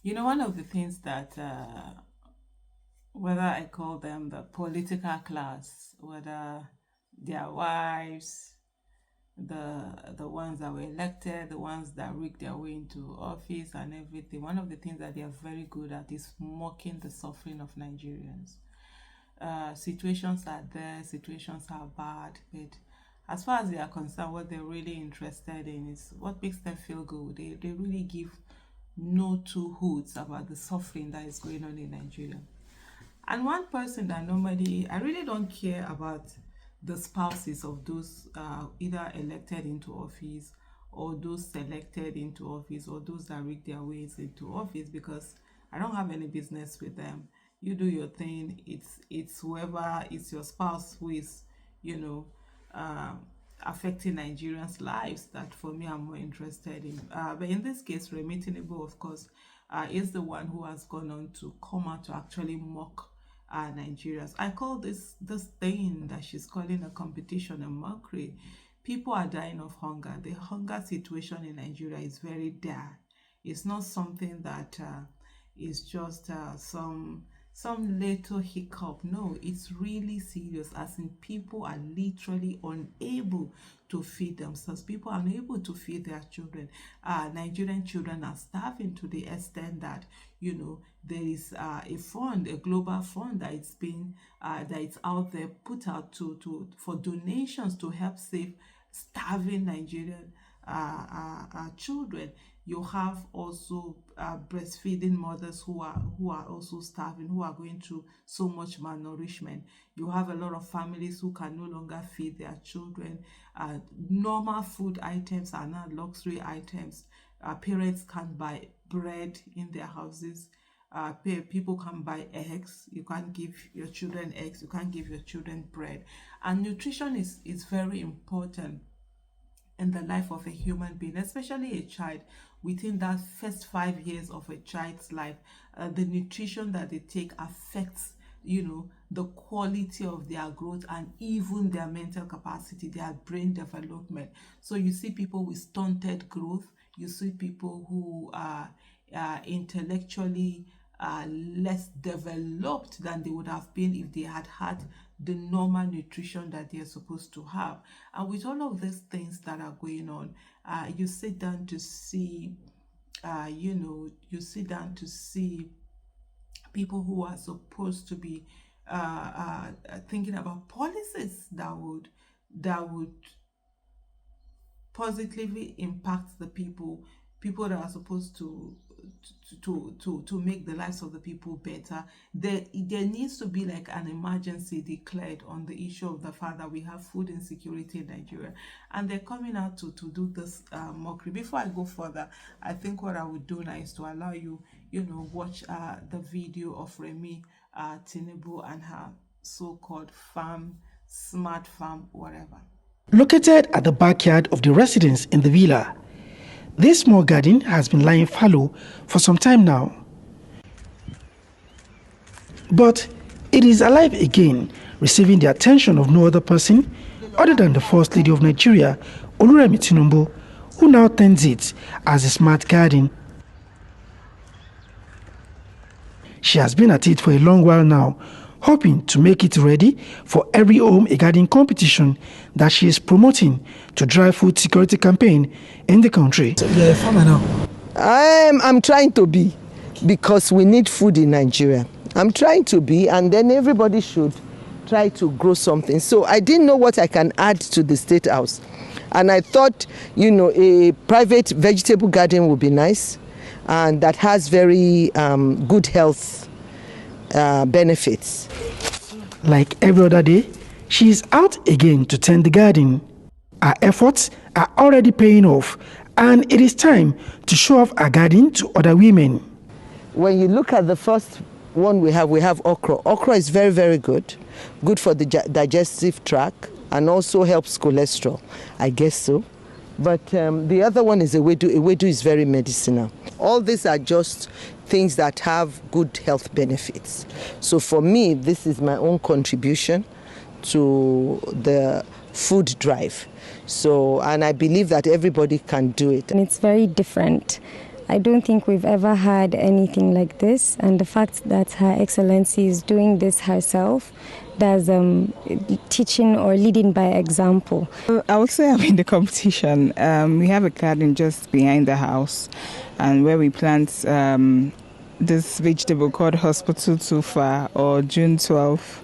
You know, one of the things that, whether I call them the political class, whether their wives, the ones that were elected, the ones that rigged their way into office and everything, one of the things that they are very good at is mocking the suffering of Nigerians. Situations are there, situations are bad, but as far as they are concerned, what they're really interested in is what makes them feel good. They really give no two hoots about the suffering that is going on in Nigeria. And one person that normally, I really don't care about the spouses of those either elected into office or those selected into office or those that rig their ways into office, because I don't have any business with them. You do your thing. It's whoever, it's your spouse who is, you know, um, affecting Nigerians' lives that for me I'm more interested in. But in this case, Remi Tinubu, of course, is the one who has gone on to come out to actually mock Nigerians. I call this thing that she's calling a competition a mockery. People are dying of hunger. The hunger situation in Nigeria is very dire. It's not something that is just some little hiccup. No, it's really serious, as in people are literally unable to feed themselves. People are unable to feed their children. Nigerian children are starving to the extent that, you know, there is a fund, a global fund that it's been that it's out there, put out to for donations to help save starving Nigerian children. You have also breastfeeding mothers who are also starving, who are going through so much malnourishment. You have a lot of families who can no longer feed their children. Normal food items are now luxury items. Parents can't buy bread in their houses. People can buy eggs. You can't give your children eggs. You can't give your children bread. And nutrition is very important in the life of a human being, especially a child. Within that first 5 years of a child's life, the nutrition that they take affects, you know, the quality of their growth and even their mental capacity, their brain development. So you see people with stunted growth. You see people who are intellectually less developed than they would have been if they had had the normal nutrition that they're supposed to have. And with all of these things that are going on, you sit down to see, you sit down to see people who are supposed to be thinking about policies that would positively impact the people that are supposed to make the lives of the people better. There needs to be like an emergency declared on the issue of the fact that we have food insecurity in Nigeria, and they're coming out to do this mockery. Before I go further, I think what I would do now is to allow you, watch the video of Remi Tinubu and her so-called farm, smart farm, whatever. Located at the backyard of the residents in the villa, this small garden has been lying fallow for some time now. But it is alive again, receiving the attention of no other person other than the First Lady of Nigeria, Remi Tinubu, who now tends it as a smart garden. She has been at it for a long while now, hoping to make it ready for every home a garden competition that she is promoting to drive food security campaign in the country. So you're a farmer now? I'm trying to be, because we need food in Nigeria. I'm trying to be, and then everybody should try to grow something. So I didn't know what I can add to the State House. And I thought, a private vegetable garden would be nice, and that has very good health benefits. Like every other day, she is out again to tend the garden. Her efforts are already paying off, and it is time to show off her garden to other women. When you look at the first one we have okra. Okra is very, very good for the digestive tract, and also helps cholesterol, I guess so. But the other one is ewedu. Ewedu is very medicinal. All these are just things that have good health benefits. So for me, this is my own contribution to the food drive. So, and I believe that everybody can do it. And it's very different I don't think we've ever had anything like this, and the fact that Her Excellency is doing this herself, that's teaching or leading by example. I would say I'm in the competition. We have a garden just behind the house, and where we plant this vegetable called Hospital Tufa or June 12th.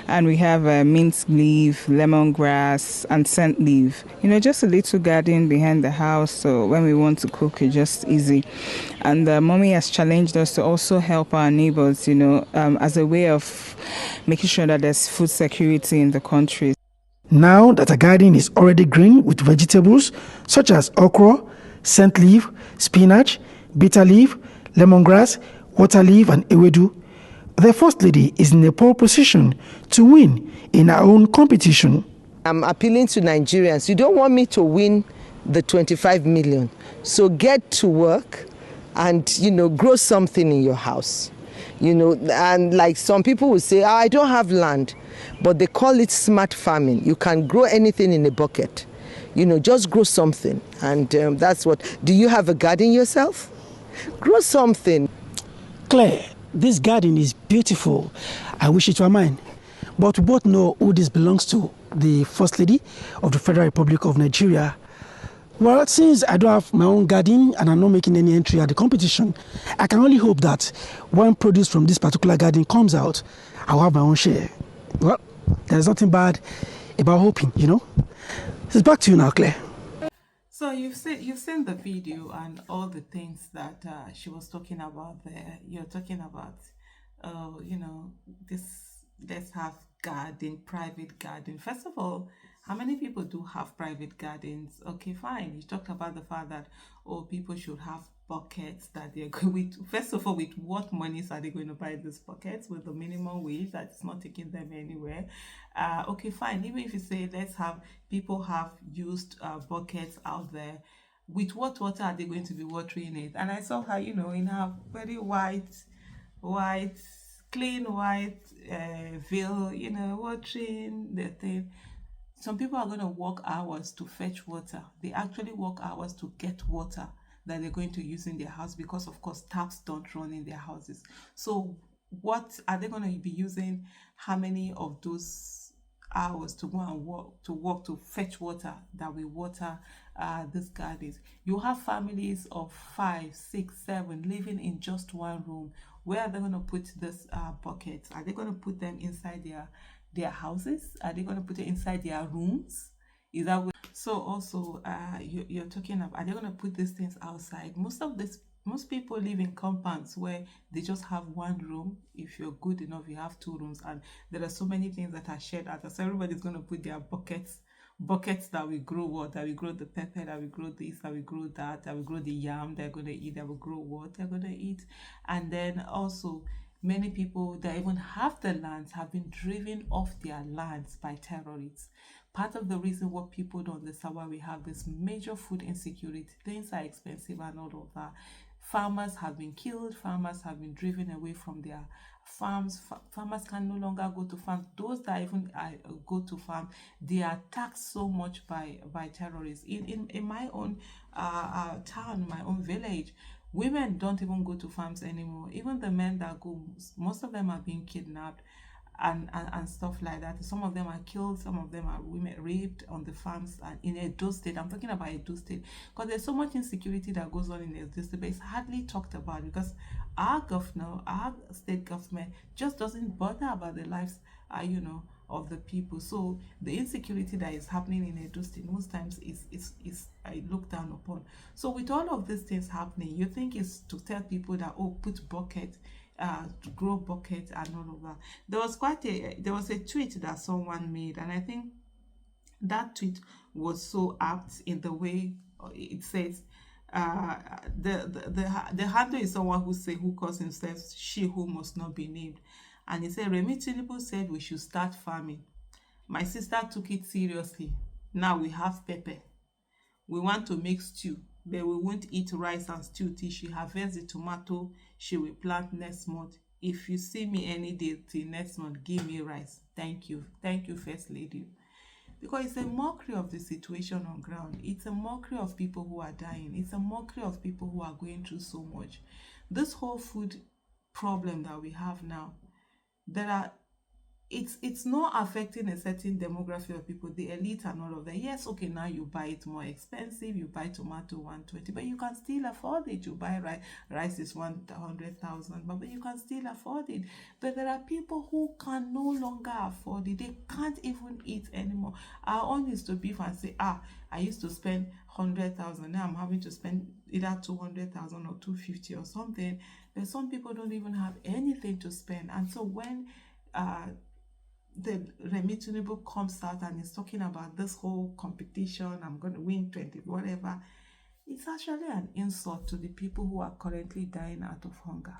And we have mint leaf, lemongrass, and scent leaf. Just a little garden behind the house, so when we want to cook, it's just easy. And mommy has challenged us to also help our neighbors, as a way of making sure that there's food security in the country. Now that a garden is already green with vegetables such as okra, scent leaf, spinach, bitter leaf, lemongrass, water leaf, and ewedu, the First Lady is in a pole position to win in her own competition. I'm appealing to Nigerians. You don't want me to win the 25 million. So get to work and, grow something in your house. And like some people will say, I don't have land, but they call it smart farming. You can grow anything in a bucket. Just grow something. And that's what. Do you have a garden yourself? Grow something. Claire, this garden is beautiful. I wish it were mine. But we both know who this belongs to, the First Lady of the Federal Republic of Nigeria. Well, since I don't have my own garden and I'm not making any entry at the competition, I can only hope that when produce from this particular garden comes out, I'll have my own share. Well, there's nothing bad about hoping, It's back to you now, Claire. So you've seen the video and all the things that she was talking about there. You're talking about, this, let's have garden, private garden. First of all, how many people do have private gardens? Okay, fine. You talked about the fact that, people should have buckets that they're going with. First of all, with what monies are they going to buy these buckets? With the minimum wage that's not taking them anywhere. Okay, fine. Even if you say let's have people have used buckets out there, with what water are they going to be watering it? And I saw her, in her very clean white veil, watering the thing. Some people are going to work hours to fetch water. They actually work hours to get water that they're going to use in their house because, of course, taps don't run in their houses. So what are they going to be using? How many of those hours to go and work to fetch water that we water these gardens? You have families of 5, 6, 7 living in just one room. Where are they going to put this buckets? Are they going to put them inside their houses? Are they going to put it inside their rooms? Is that what? So also you're talking about, are they going to put these things outside? Most people live in compounds where they just have one room. If you're good enough, you have 2 rooms, and there are so many things that are shared out. So everybody's going to put their buckets that will grow what? That will grow the pepper, that will grow this, that will grow that will grow the yam, they're going to eat, that will grow what they're going to eat. And then also, many people that even have the lands have been driven off their lands by terrorists. Part of the reason what people don't understand why we have this major food insecurity, things are expensive and all of that. Farmers have been killed, farmers have been driven away from their farms. Farmers can no longer go to farms. Those that even go to farm, they are attacked so much by terrorists. In my own town, my own village, women don't even go to farms anymore. Even the men that go, most of them are being kidnapped and stuff like that. Some of them are killed, some of them are women raped on the farms and in Edo State. I'm talking about Edo State because there's so much insecurity that goes on in Edo State, but it's hardly talked about because our governor, our state government just doesn't bother about the lives, of the people. So the insecurity that is happening in Edo State most times is looked down upon. So with all of these things happening, you think it's to tell people that, put bucket, to grow buckets and all of that. There was a tweet that someone made, and I think that tweet was so apt in the way it says, the handle is someone who calls himself she who must not be named, and he said, Remi Tinubu said we should start farming. My sister took it seriously. Now we have pepper. We want to make stew, but we won't eat rice and stew till she harvests the tomato she will plant next month. If you see me any day till next month, give me rice. Thank you. Thank you, First Lady. because it's a mockery of the situation on ground. It's a mockery of people who are dying. It's a mockery of people who are going through so much. This whole food problem that we have now, there are it's not affecting a certain demography of people, the elite and all of that. Yes, okay, now you buy it more expensive, you buy tomato 120, but you can still afford it. You buy rice is 100,000, but you can still afford it. But there are people who can no longer afford it. They can't even eat anymore. Our own is to beef and say, I used to spend 100,000, now I'm having to spend either 200,000 or 250 or something. But some people don't even have anything to spend. And so when the Remi Tinubu comes out and is talking about this whole competition, I'm going to win 20, whatever, it's actually an insult to the people who are currently dying out of hunger.